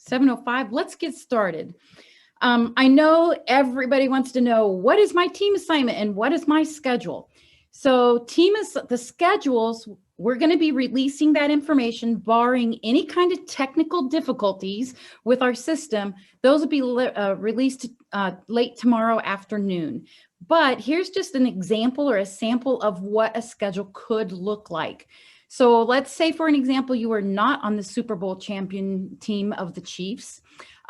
7:05. Let's get started. I know everybody wants to know, what is my team assignment and what is my schedule? So the schedules, we're going to be releasing that information barring any kind of technical difficulties with our system. Those will be released late tomorrow afternoon. But here's just an example or a sample of what a schedule could look like. So let's say, for an example, you are not on the Super Bowl champion team of the Chiefs.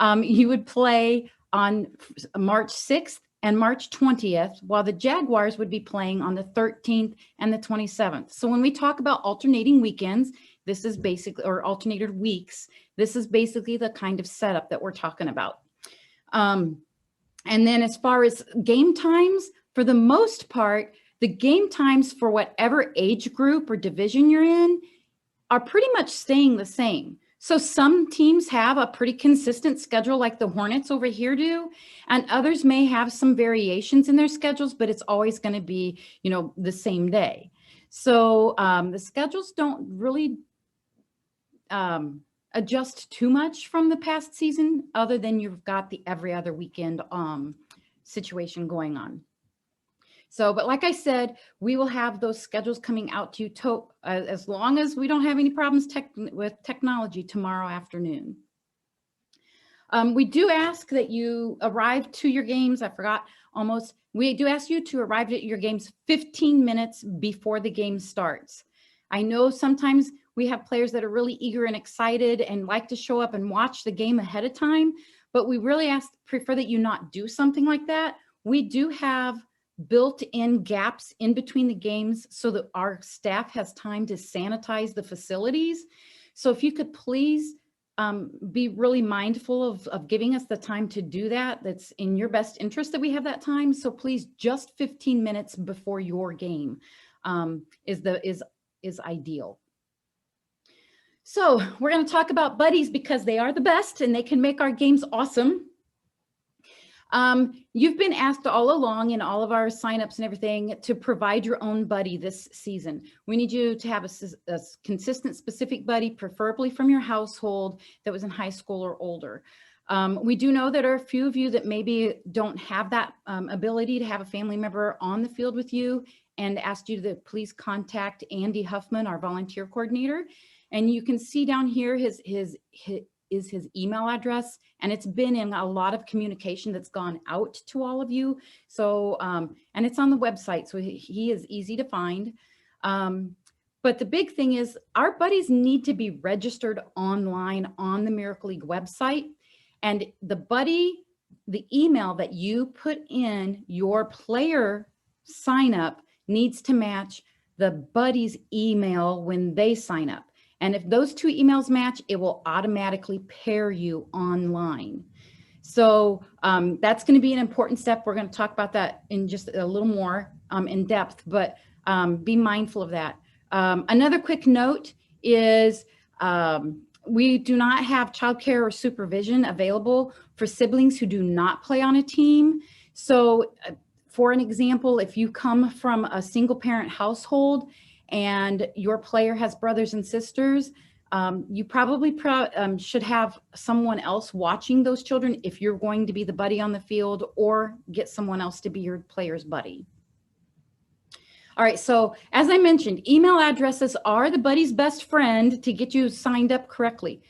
You would play on March 6th and March 20th, while the Jaguars would be playing on the 13th and the 27th. So when we talk about alternating weekends, this is basically, or alternated weeks, this is basically the kind of setup that we're talking about. And then as far as game times, for the most part, the game times for whatever age group or division you're in are pretty much staying the same. So some teams have a pretty consistent schedule like the Hornets over here do, and others may have some variations in their schedules, but it's always going to be, the same day. So the schedules don't really adjust too much from the past season, other than you've got the every other weekend situation going on. So, but like I said, we will have those schedules coming out to you as long as we don't have any problems with technology tomorrow afternoon. We do ask that you arrive to your games. I forgot almost. We do ask you to arrive at your games 15 minutes before the game starts. I know sometimes we have players that are really eager and excited and like to show up and watch the game ahead of time, but we really prefer that you not do something like that. We do have built-in gaps in between the games so that our staff has time to sanitize the facilities. So if you could please be really mindful of giving us the time to do that. That's in your best interest that we have that time. So please, just 15 minutes before your game is ideal. So we're going to talk about buddies because they are the best and they can make our games awesome. You've been asked all along in all of our signups and everything to provide your own buddy this season. We need you to have a consistent, specific buddy, preferably from your household that was in high school or older. We do know that there are a few of you that maybe don't have that ability to have a family member on the field with you, and asked you to please contact Andy Huffman, our volunteer coordinator. And you can see down here his email address, and it's been in a lot of communication that's gone out to all of you. So, and it's on the website, so he is easy to find. But the big thing is our buddies need to be registered online on the Miracle League website. And the email that you put in your player sign up needs to match the buddy's email when they sign up. And if those two emails match, it will automatically pair you online. So that's going to be an important step. We're going to talk about that in just a little more in depth, but be mindful of that. Another quick note is we do not have childcare or supervision available for siblings who do not play on a team. So for an example, if you come from a single parent household and your player has brothers and sisters, you probably should have someone else watching those children if you're going to be the buddy on the field, or get someone else to be your player's buddy. All right, so as I mentioned, email addresses are the buddy's best friend to get you signed up correctly.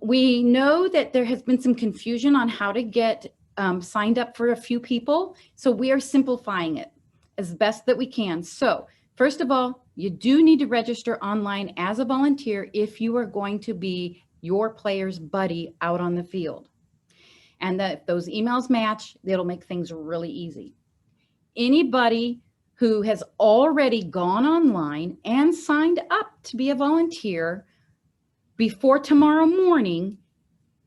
We know that there has been some confusion on how to get signed up for a few people, so we are simplifying it as best that we can. So first of all, you do need to register online as a volunteer if you are going to be your player's buddy out on the field. And if those emails match, it'll make things really easy. Anybody who has already gone online and signed up to be a volunteer before tomorrow morning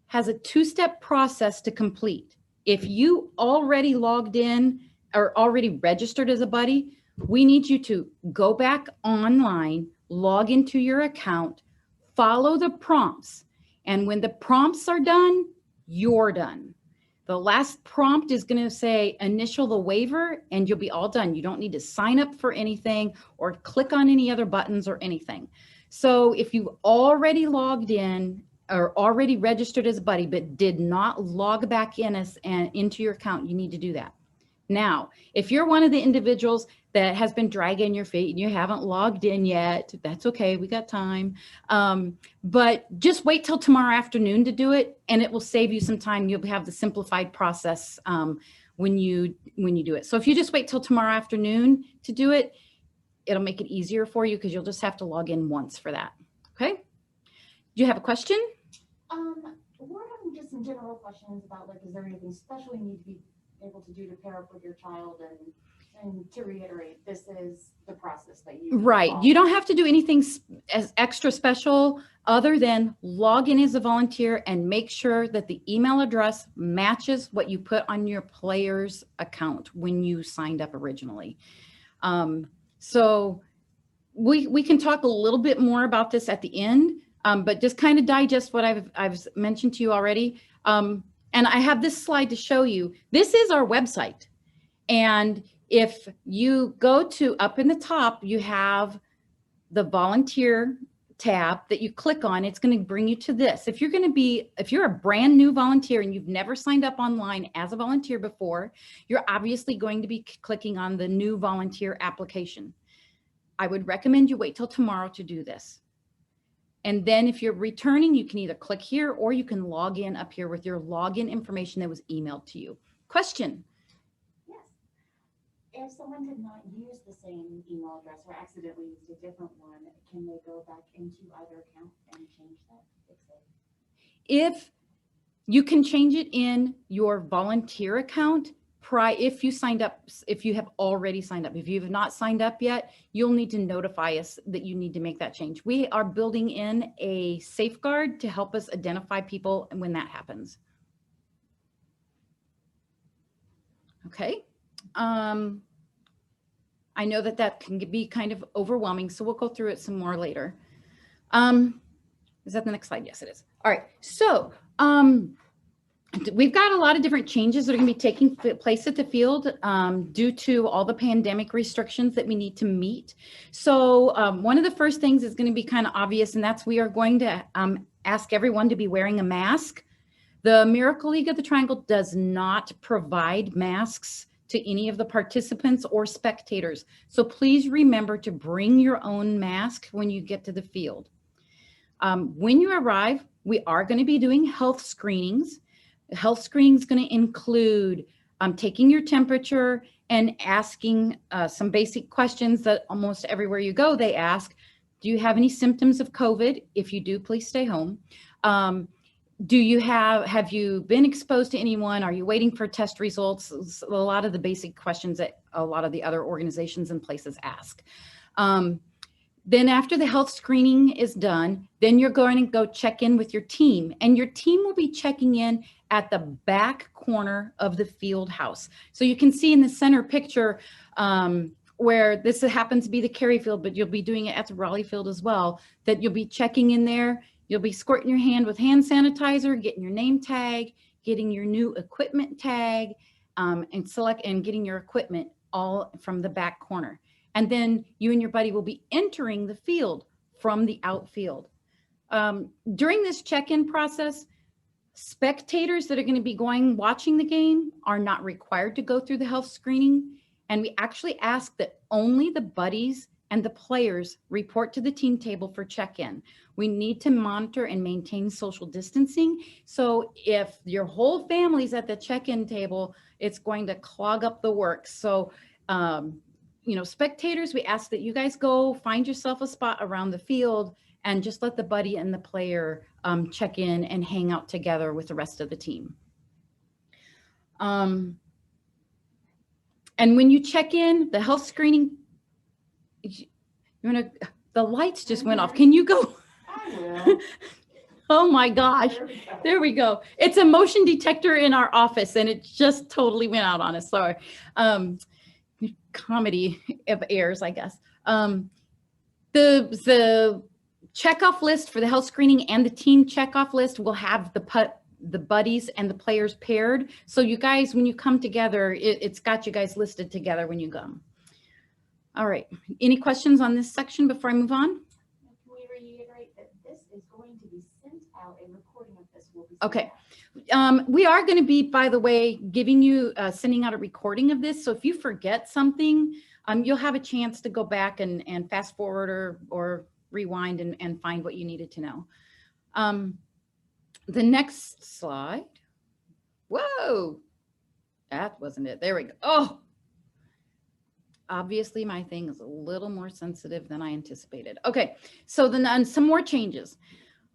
has a two-step process to complete. If you already logged in or already registered as a buddy, we need you to go back online, log into your account, follow the prompts. And when the prompts are done, you're done. The last prompt is going to say initial the waiver and you'll be all done. You don't need to sign up for anything or click on any other buttons or anything. So if you already logged in are already registered as a buddy, but did not log back in as and into your account, you need to do that. Now, if you're one of the individuals that has been dragging your feet and you haven't logged in yet, that's okay. We got time. But just wait till tomorrow afternoon to do it, and it will save you some time. You'll have the simplified process when you do it. So if you just wait till tomorrow afternoon to do it, it'll make it easier for you because you'll just have to log in once for that. Okay. Do you have a question? We're having just some general questions about, like, is there anything special you need to be able to do to pair up with your child? And to reiterate, this is the process that you Right. follow. You don't have to do anything as extra special other than log in as a volunteer and make sure that the email address matches what you put on your player's account when you signed up originally. So we can talk a little bit more about this at the end, but just kind of digest what I've mentioned to you already. And I have this slide to show you. This is our website. And if you go to up in the top, you have the volunteer tab that you click on. It's going to bring you to this. If you're a brand new volunteer and you've never signed up online as a volunteer before, you're obviously going to be clicking on the new volunteer application. I would recommend you wait till tomorrow to do this. And then if you're returning, you can either click here or you can log in up here with your login information that was emailed to you. Question? Yes. If someone did not use the same email address or accidentally used a different one, can they go back into either account and change that? If you can change it in your volunteer account, if you signed up, if you have already signed up. If you have not signed up yet, you'll need to notify us that you need to make that change. We are building in a safeguard to help us identify people when that happens. Okay. I know that can be kind of overwhelming, so we'll go through it some more later. Is that the next slide? Yes, it is. All right. So we've got a lot of different changes that are going to be taking place at the field due to all the pandemic restrictions that we need to meet. So one of the first things is going to be kind of obvious, and that's we are going to ask everyone to be wearing a mask. The Miracle League of the Triangle does not provide masks to any of the participants or spectators. So please remember to bring your own mask when you get to the field. When you arrive, we are going to be doing health screenings. The health screening is going to include taking your temperature and asking some basic questions that almost everywhere you go, they ask. Do you have any symptoms of COVID? If you do, please stay home. Have you been exposed to anyone? Are you waiting for test results? A lot of the basic questions that a lot of the other organizations and places ask. Then after the health screening is done, then you're going to go check in with your team, and your team will be checking in at the back corner of the field house. So you can see in the center picture where this happens to be the Cary field, but you'll be doing it at the Raleigh field as well, that you'll be checking in there. You'll be squirting your hand with hand sanitizer, getting your name tag, getting your new equipment tag, and getting your equipment all from the back corner. And then you and your buddy will be entering the field from the outfield. During this check-in process, spectators that are going to be watching the game are not required to go through the health screening. And we actually ask that only the buddies and the players report to the team table for check-in. We need to monitor and maintain social distancing. So if your whole family's at the check-in table, it's going to clog up the works. So, spectators, we ask that you guys go find yourself a spot around the field and just let the buddy and the player check in and hang out together with the rest of the team. And when you check in, the health screening, the lights just went off. Can you go? I will. Oh my gosh. There we go. It's a motion detector in our office and it just totally went out on us. Sorry. Comedy of errors, I guess. The checkoff list for the health screening and the team checkoff list will have the buddies and the players paired. So you guys, when you come together, it's got you guys listed together when you come. All right. Any questions on this section before I move on? Can we reiterate that this is going to be sent out, a will be. Okay. We are going to be, by the way, giving you, sending out a recording of this. So if you forget something, you'll have a chance to go back and fast forward or rewind and find what you needed to know. The next slide. Whoa, that wasn't it. There we go. Oh, obviously my thing is a little more sensitive than I anticipated. Okay, so then some more changes.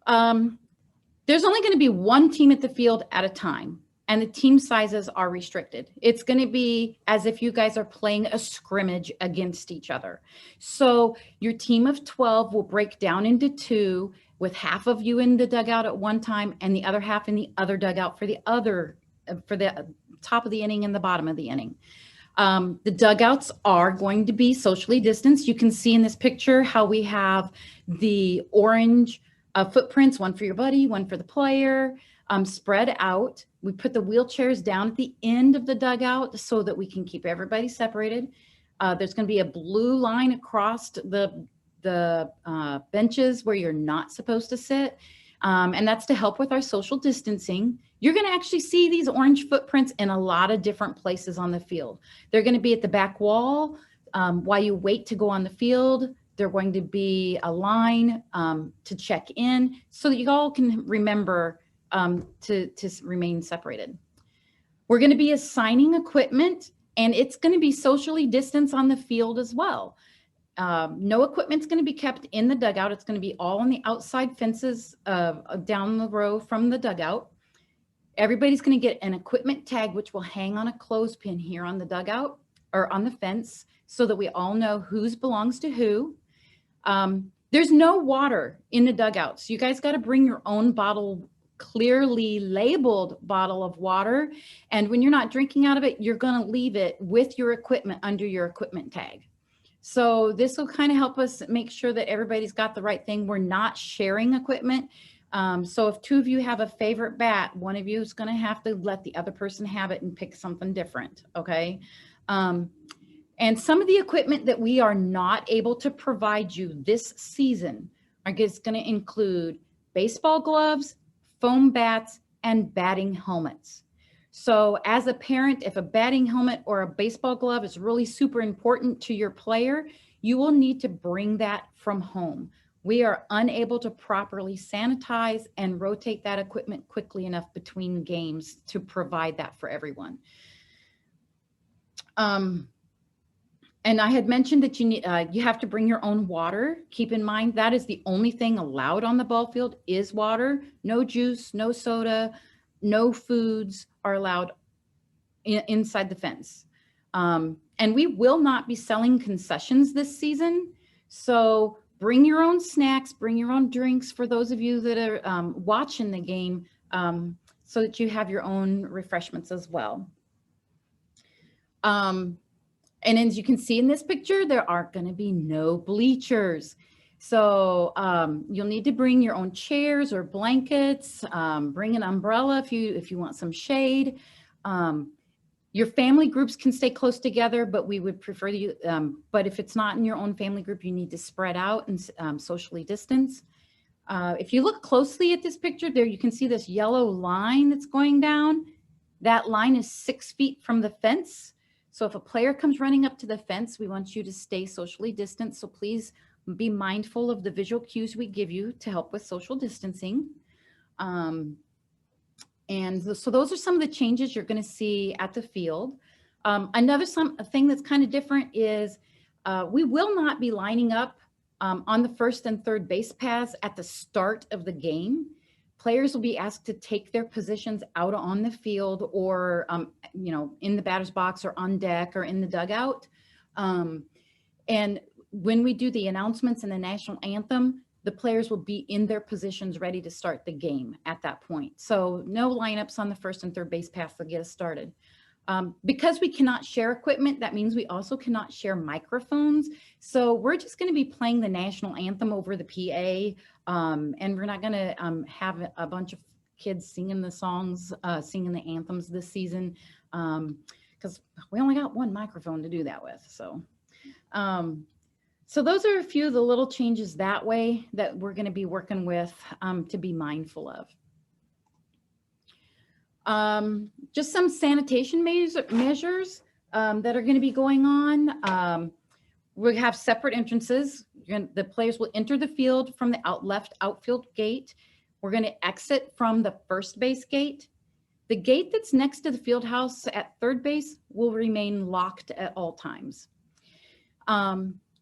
There's only going to be one team at the field at a time, and the team sizes are restricted. It's going to be as if you guys are playing a scrimmage against each other. So your team of 12 will break down into two, with half of you in the dugout at one time and the other half in the other dugout for the top of the inning and the bottom of the inning. The dugouts are going to be socially distanced. You can see in this picture how we have the orange footprints, one for your buddy, one for the player, spread out. We put the wheelchairs down at the end of the dugout so that we can keep everybody separated. There's going to be a blue line across the benches where you're not supposed to sit. And that's to help with our social distancing. You're going to actually see these orange footprints in a lot of different places on the field. They're going to be at the back wall while you wait to go on the field. They're going to be a line to check in so that you all can remember to remain separated. We're going to be assigning equipment, and it's going to be socially distanced on the field as well. No equipment's going to be kept in the dugout. It's going to be all on the outside fences down the row from the dugout. Everybody's going to get an equipment tag, which will hang on a clothespin here on the dugout or on the fence so that we all know whose belongs to who. There's no water in the dugouts. You guys got to bring your own bottle, clearly labeled bottle of water. And when you're not drinking out of it, you're going to leave it with your equipment under your equipment tag. So this will kind of help us make sure that everybody's got the right thing. We're not sharing equipment. So if two of you have a favorite bat, one of you is going to have to let the other person have it and pick something different. Okay. And some of the equipment that we are not able to provide you this season is going to include baseball gloves, foam bats, and batting helmets. So as a parent, if a batting helmet or a baseball glove is really super important to your player, you will need to bring that from home. We are unable to properly sanitize and rotate that equipment quickly enough between games to provide that for everyone. And I had mentioned that you have to bring your own water. Keep in mind that is the only thing allowed on the ball field is water. No juice, no soda, no foods are allowed inside the fence. And we will not be selling concessions this season. So bring your own snacks, bring your own drinks for those of you that are watching the game so that you have your own refreshments as well. And as you can see in this picture, there are going to be no bleachers. So you'll need to bring your own chairs or blankets, bring an umbrella if you want some shade. Your family groups can stay close together, but we would prefer you, but if it's not in your own family group, you need to spread out and socially distance. If you look closely at this picture there, you can see this yellow line that's going down. That line is 6 feet from the fence. So if a player comes running up to the fence, we want you to stay socially distant. So please be mindful of the visual cues we give you to help with social distancing. And so those are some of the changes you're going to see at the field. Another thing that's kind of different is we will not be lining up on the first and third base paths at the start of the game. Players will be asked to take their positions out on the field or, in the batter's box or on deck or in the dugout. And when we do the announcements and the national anthem, the players will be in their positions ready to start the game at that point. So no lineups on the first and third base paths to get us started. Because we cannot share equipment, that means we also cannot share microphones. So we're just going to be playing the national anthem over the PA, and we're not going to have a bunch of kids singing the songs, singing the anthems this season, because we only got one microphone to do that with. So, so those are a few of the little changes that way that we're going to be working with to be mindful of. Just some sanitation measures that are going to be going on. We have separate entrances. The players will enter the field from the left outfield gate. We're going to exit from the first base gate. The gate that's next to the field house at third base will remain locked at all times.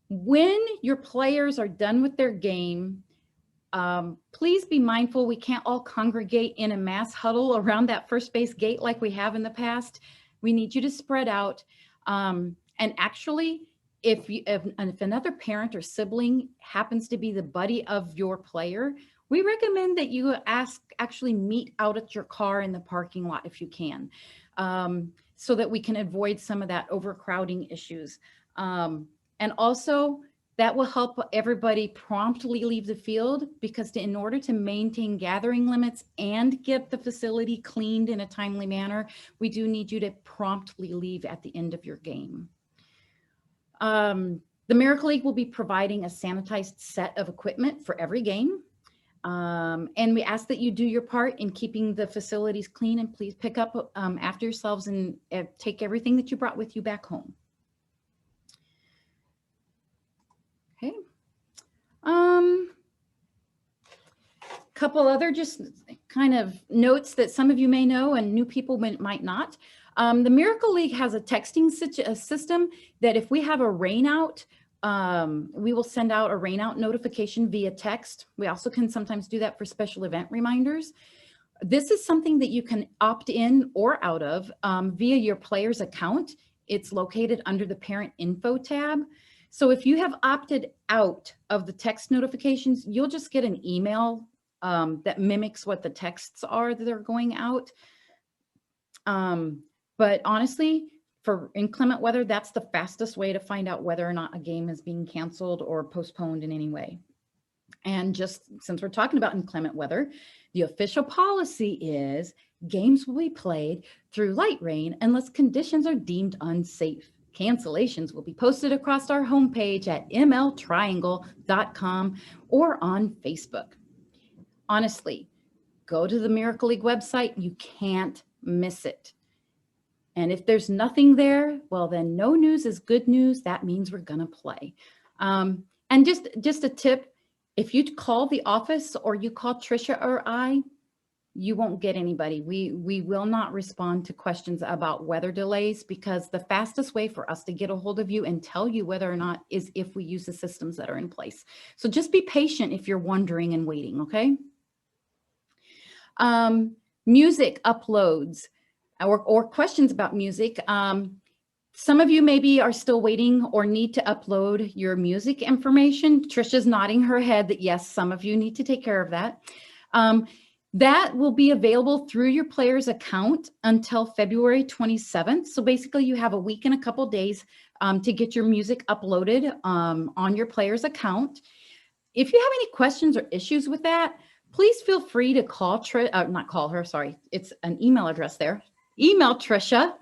When your players are done with their game, please be mindful we can't all congregate in a mass huddle around that first base gate like we have in the past. We need you to spread out. And actually, if another parent or sibling happens to be the buddy of your player, we recommend that you actually meet out at your car in the parking lot if you can, so that we can avoid some of that overcrowding issues. And also, that will help everybody promptly leave the field, because in order to maintain gathering limits and get the facility cleaned in a timely manner, we do need you to promptly leave at the end of your game. The Miracle League will be providing a sanitized set of equipment for every game. And we ask that you do your part in keeping the facilities clean, and please pick up after yourselves and take everything that you brought with you back home. Okay. Couple other just kind of notes that some of you may know and new people might not. The Miracle League has a texting system that if we have a rain out, we will send out a rain out notification via text. We also can sometimes do that for special event reminders. This is something that you can opt in or out of via your player's account. It's located under the parent info tab. So if you have opted out of the text notifications, you'll just get an email that mimics what the texts are that are going out. But honestly, for inclement weather, that's the fastest way to find out whether or not a game is being canceled or postponed in any way. And just since we're talking about inclement weather, the official policy is games will be played through light rain unless conditions are deemed unsafe. Cancellations will be posted across our homepage at mltriangle.com or on Facebook. Honestly, go to the Miracle League website. You can't miss it. And if there's nothing there, well, then no news is good news. That means we're going to play. And just a tip, if you call the office or you call Trisha or I, you won't get anybody. We will not respond to questions about weather delays, because the fastest way for us to get a hold of you and tell you whether or not is if we use the systems that are in place. So just be patient if you're wondering and waiting, okay? Music uploads or questions about music. Some of you maybe are still waiting or need to upload your music information. Trisha's nodding her head that yes, some of you need to take care of that. That will be available through your player's account until February 27th. So basically you have a week and a couple days to get your music uploaded on your player's account. If you have any questions or issues with that, please feel free to call not call her, sorry. It's an email address there. Email Trisha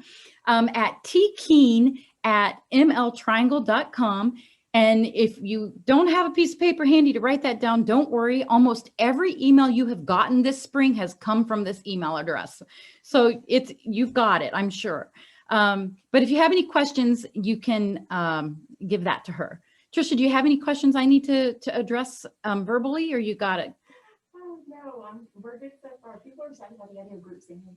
at tkeen@mltriangle.com. And if you don't have a piece of paper handy to write that down, don't worry. Almost every email you have gotten this spring has come from this email address. So you've got it, I'm sure. But if you have any questions, you can give that to her. Trisha, do you have any questions I need to address verbally, or you got it? No, we're good so far. People are excited about the idea of group singing.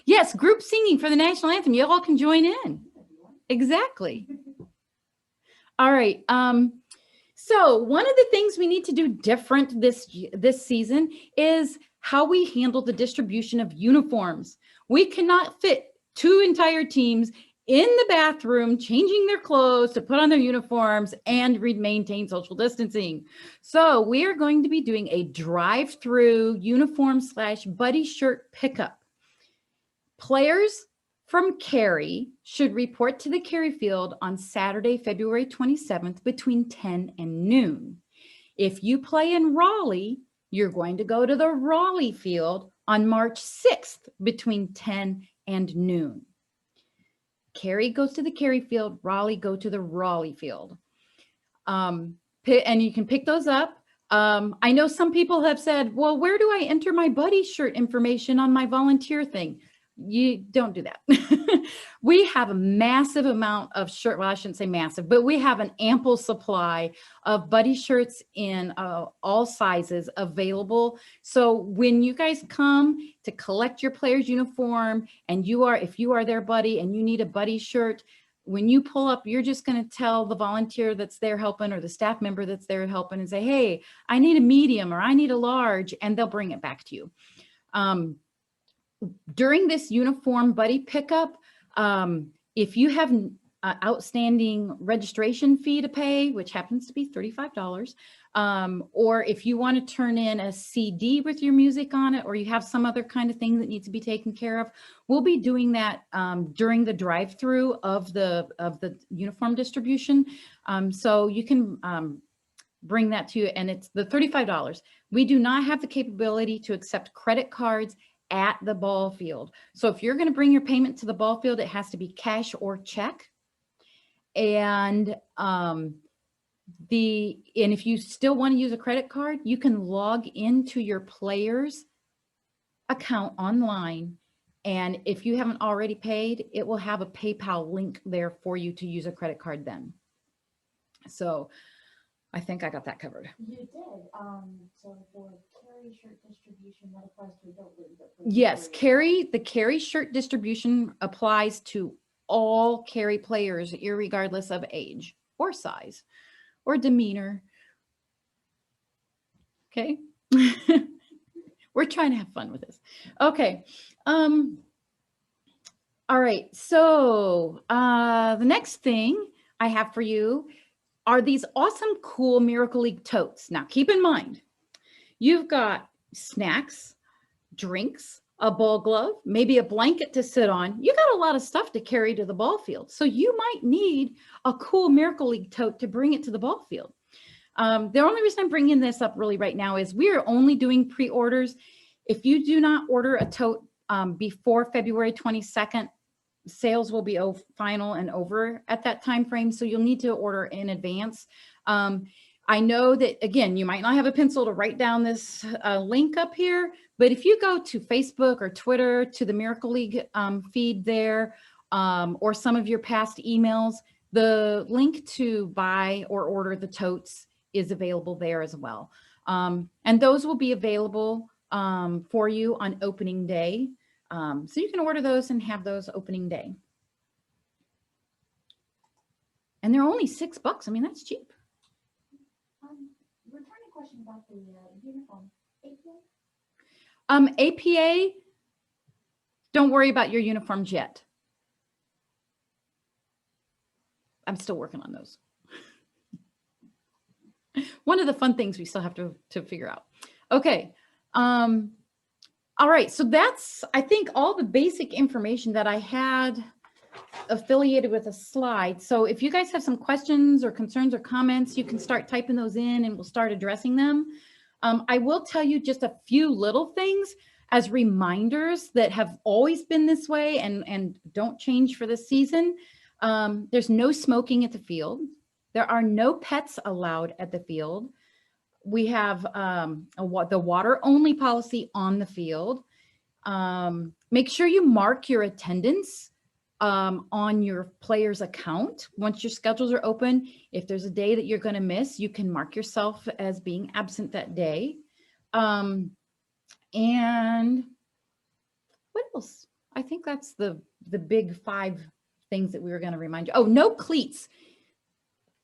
Yes, group singing for the national anthem. You all can join in. Exactly. All right. So one of the things we need to do different this season is how we handle the distribution of uniforms. We cannot fit two entire teams in the bathroom, changing their clothes to put on their uniforms and maintain social distancing. So we are going to be doing a drive-through uniform/buddy shirt pickup. Players from Cary should report to the Cary field on Saturday, February 27th between 10 and noon. If you play in Raleigh, you're going to go to the Raleigh field on March 6th between 10 and noon. Cary goes to the Cary field, Raleigh go to the Raleigh field. And you can pick those up I know some people have said, well, where do I enter my buddy shirt information on my volunteer thing? You don't do that. We have a massive amount of shirt. Well, I shouldn't say massive, but we have an ample supply of buddy shirts in all sizes available. So when you guys come to collect your player's uniform and if you are their buddy and you need a buddy shirt, when you pull up, you're just going to tell the volunteer that's there helping or the staff member that's there helping and say, hey, I need a medium or I need a large, and they'll bring it back to you. During this uniform buddy pickup, if you have outstanding registration fee to pay, which happens to be $35, or if you want to turn in a CD with your music on it, or you have some other kind of thing that needs to be taken care of, we'll be doing that during the drive-through of the uniform distribution. So you can bring that to you, and it's the $35. We do not have the capability to accept credit cards at the ball field. So if you're going to bring your payment to the ball field, it has to be cash or check. And if you still want to use a credit card, you can log into your player's account online. And if you haven't already paid, it will have a PayPal link there for you to use a credit card then. So I think I got that covered. You did. So for Carry shirt distribution, that applies to adult league. Yes, the Carry shirt distribution applies to all Carry players, irregardless of age or size or demeanor. Okay. We're trying to have fun with this. Okay. All right. So the next thing I have for you are these awesome, cool Miracle League totes. Now, keep in mind, you've got snacks, drinks, a ball glove, maybe a blanket to sit on. You got a lot of stuff to carry to the ball field. So you might need a cool Miracle League tote to bring it to the ball field. The only reason I'm bringing this up really right now is we are only doing pre-orders. If you do not order a tote before February 22nd, sales will be final and over at that time frame. So you'll need to order in advance. I know that, again, you might not have a pencil to write down this link up here, but if you go to Facebook or Twitter to the Miracle League feed there, or some of your past emails, the link to buy or order the totes is available there as well. And those will be available for you on opening day. So you can order those and have those opening day. And they're only $6. I mean, that's cheap. Returning question about the uniform. APA, don't worry about your uniforms yet. I'm still working on those. One of the fun things we still have to figure out. Okay. All right. So that's, I think, all the basic information that I had affiliated with a slide. So if you guys have some questions or concerns or comments, you can start typing those in and we'll start addressing them. I will tell you just a few little things as reminders that have always been this way and don't change for this season. There's no smoking at the field. There are no pets allowed at the field. We have the water only policy on the field. Make sure you mark your attendance on your player's account. Once your schedules are open, if there's a day that you're going to miss, you can mark yourself as being absent that day. And what else? I think that's the big 5 things that we were going to remind you. Oh, no cleats.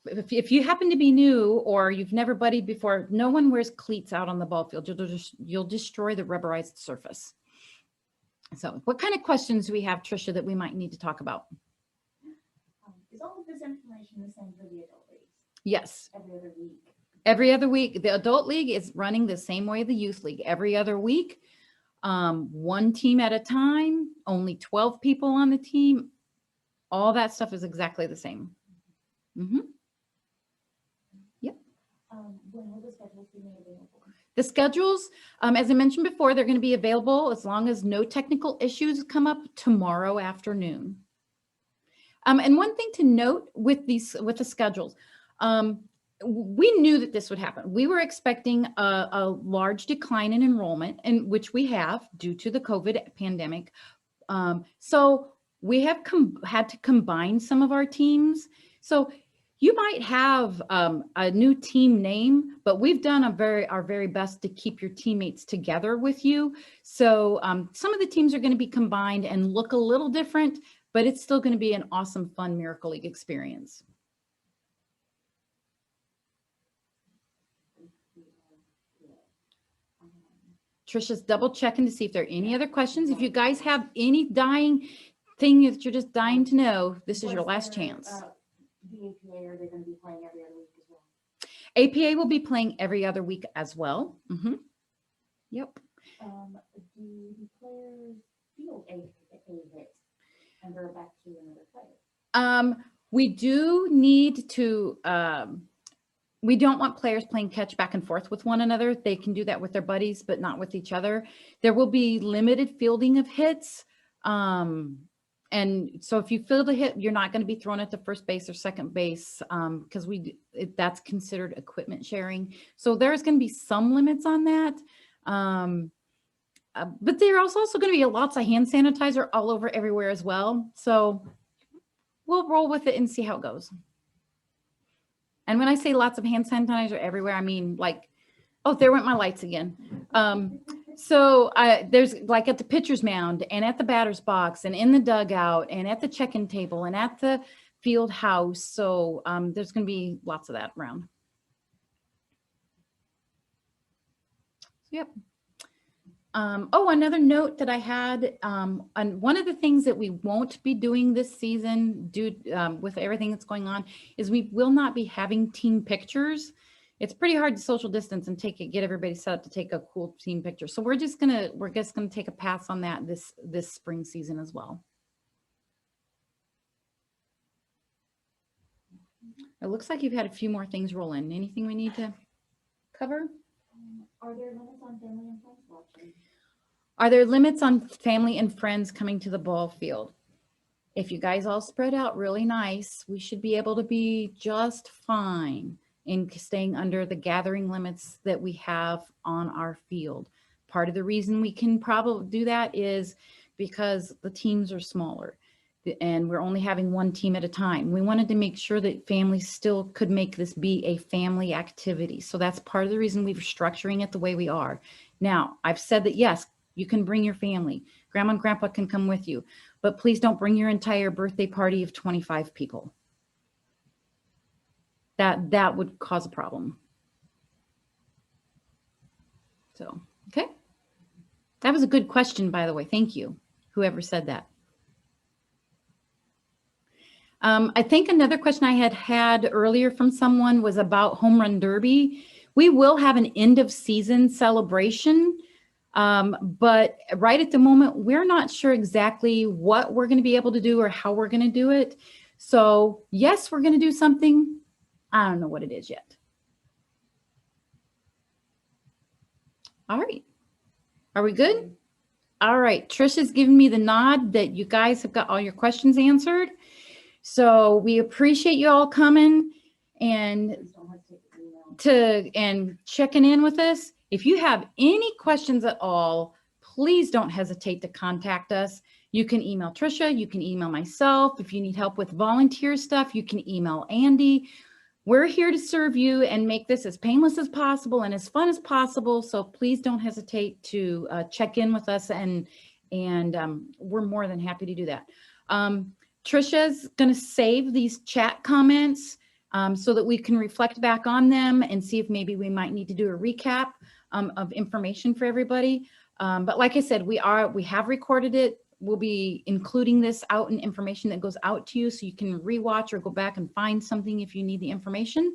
If you happen to be new or you've never buddied before, no one wears cleats out on the ball field. You'll destroy the rubberized surface. So what kind of questions do we have, Trisha, that we might need to talk about? Is all of this information the same for the adult leagues? Yes. Every other week? Every other week. The adult league is running the same way the youth league. Every other week, 1 team at a time, only 12 people on the team. All that stuff is exactly the same. Mm-hmm. Yep. When will the schedules be made available? The schedules, as I mentioned before, they're going to be available as long as no technical issues come up tomorrow afternoon. And one thing to note with the schedules, we knew that this would happen. We were expecting a large decline in enrollment, and which we have due to the COVID pandemic. So we have had to combine some of our teams. So you might have a new team name, but we've done our very best to keep your teammates together with you. So some of the teams are going to be combined and look a little different, but it's still going to be an awesome, fun Miracle League experience. Trisha's double checking to see if there are any other questions. If you guys have any dying thing that you're just dying to know, this is your last chance. The APA, are they going to be playing every other week as well? APA will be playing every other week as well. Yep. Do the players feel APA hit and they're back to another player? We do need to, we don't want players playing catch back and forth with one another. They can do that with their buddies, but not with each other. There will be limited fielding of hits. And so if you field a hit, you're not going to be thrown at the first base or second base because that's considered equipment sharing. So there's going to be some limits on that. But there's also going to be lots of hand sanitizer all over everywhere as well. So we'll roll with it and see how it goes. And when I say lots of hand sanitizer everywhere, I mean like, oh, there went my lights again. So there's like at the pitcher's mound and at the batter's box and in the dugout and at the check-in table and at the field house. So there's going to be lots of that around. Yep. Oh, another note that I had, and one of the things that we won't be doing this season due with everything that's going on is we will not be having team pictures. It's pretty hard to social distance and get everybody set up to take a cool team picture. So we're just gonna take a pass on that this spring season as well. It looks like you've had a few more things roll in. Anything we need to cover? Are there limits on family and friends watching? Are there limits on family and friends coming to the ball field? If you guys all spread out really nice, we should be able to be just fine in staying under the gathering limits that we have on our field. Part of the reason we can probably do that is because the teams are smaller and we're only having one team at a time. We wanted to make sure that families still could make this be a family activity. So that's part of the reason we're structuring it the way we are. Now, I've said that, yes, you can bring your family. Grandma and grandpa can come with you, but please don't bring your entire birthday party of 25 people. That would cause a problem. So, okay. That was a good question, by the way. Thank you, whoever said that. I think another question I had earlier from someone was about Home Run Derby. We will have an end of season celebration, but right at the moment, we're not sure exactly what we're going to be able to do or how we're going to do it. So yes, we're going to do something. I don't know what it is yet. All right. Are we good? All right. Trisha's giving me the nod that you guys have got all your questions answered. So we appreciate you all coming and checking in with us. If you have any questions at all, please don't hesitate to contact us. You can email Trisha, you can email myself. If you need help with volunteer stuff, you can email Andy. We're here to serve you and make this as painless as possible and as fun as possible. So please don't hesitate to check in with us, and we're more than happy to do that. Trisha's going to save these chat comments so that we can reflect back on them and see if maybe we might need to do a recap of information for everybody. But like I said, we have recorded it. We'll be including this out in information that goes out to you so you can rewatch or go back and find something if you need the information.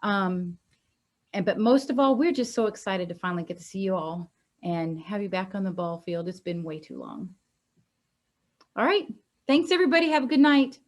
But most of all, we're just so excited to finally get to see you all and have you back on the ball field. It's been way too long. All right. Thanks, everybody. Have a good night.